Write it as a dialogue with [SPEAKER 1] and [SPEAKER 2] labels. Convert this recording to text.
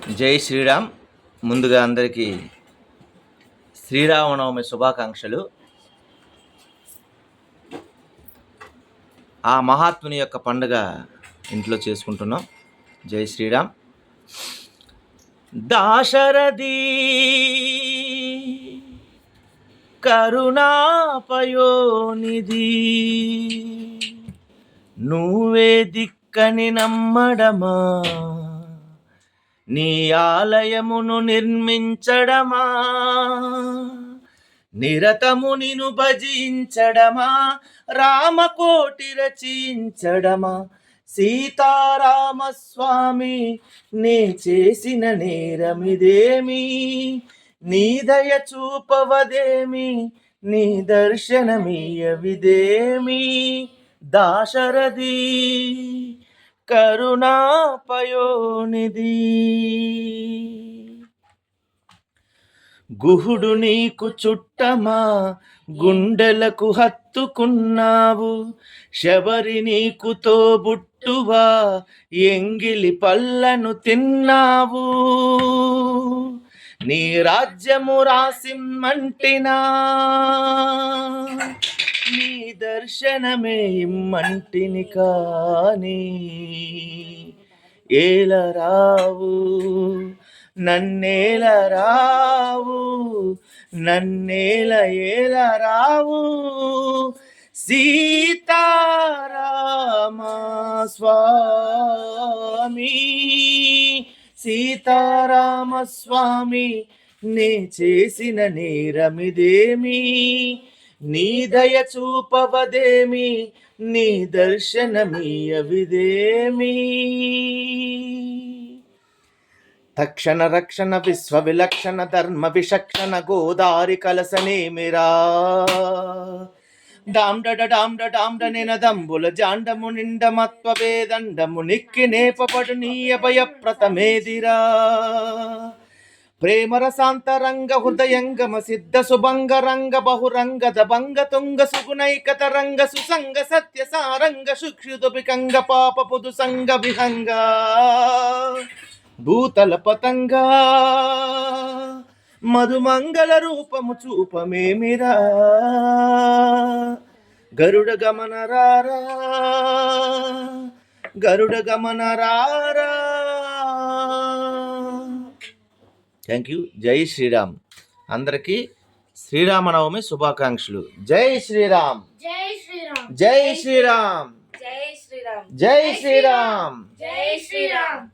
[SPEAKER 1] జై శ్రీరామ్. ముందుగా అందరికీ శ్రీరామనవమి శుభాకాంక్షలు. ఆ మహాత్ముని యొక్క పండుగ ఇంట్లో చేసుకుంటున్నాం. జై శ్రీరామ్. దాశరథి కరుణాపయోనిధి, నువ్వే దిక్కని నమ్మడమా, నీ ఆలయమును నిర్మించడమా, నిరతము నిను భజించడమా, రామకోటి రచించడమా, సీతారామస్వామి నే చేసిన నేరమిదేమి, నీ దయ చూపవదేమి, నీ దర్శనమీయవిదేమి, దాశరథి కరుణాపయోనిధి. గుహుడు నీకు చుట్టమా, గుండెలకు హత్తుకున్నావు, శబరి నీకు తోబుట్టువా, ఎంగిలి పళ్ళను తిన్నావు, నీ రాజ్యము రాసిమ్మంటినా, నీ దర్శనమే ఇమ్మంటిని, కానీ ఏలరావు నన్నేలరావు, నన్నేల ఏలరావు, సీతారామ స్వామి, సీతారామస్వామి నే చేసిన నేరమిదేమి, నీ దయ చూపవదేమి, నీ దర్శనమీయవిదేమి, తక్షణ రక్షణ విశ్వ విలక్షణ ధర్మ విచక్షణ గోదారి కలసనేమిరా, డాండ నినదంబుల జాండము నిండమత్వ వేదండము నిక్కి నేపబడు నీ అభయ ప్రతమేదిరా, ప్రేమరసాంతరంగ హృదయంగమ సిద్ధ సుభంగ రంగ బహురంగ దభంగ తుంగ సుగుణైకత రంగ సుసంగ సత్య సారంగ సుక్షుదుపికంగ పాప పుదు సంగ విహంగ భూతల పతంగా మధుమంగళ రూపము చూపమేమిరా, గరుడ గమన రారా, గరుడ గమన రారా. Thank you. జై శ్రీరామ్. అందరికీ శ్రీరామనవమి శుభాకాంక్షలు. జై శ్రీరామ్,
[SPEAKER 2] జై శ్రీరామ్,
[SPEAKER 1] జై శ్రీరామ్,
[SPEAKER 2] జై శ్రీరామ్,
[SPEAKER 1] జై శ్రీరామ్,
[SPEAKER 2] జై శ్రీరామ్.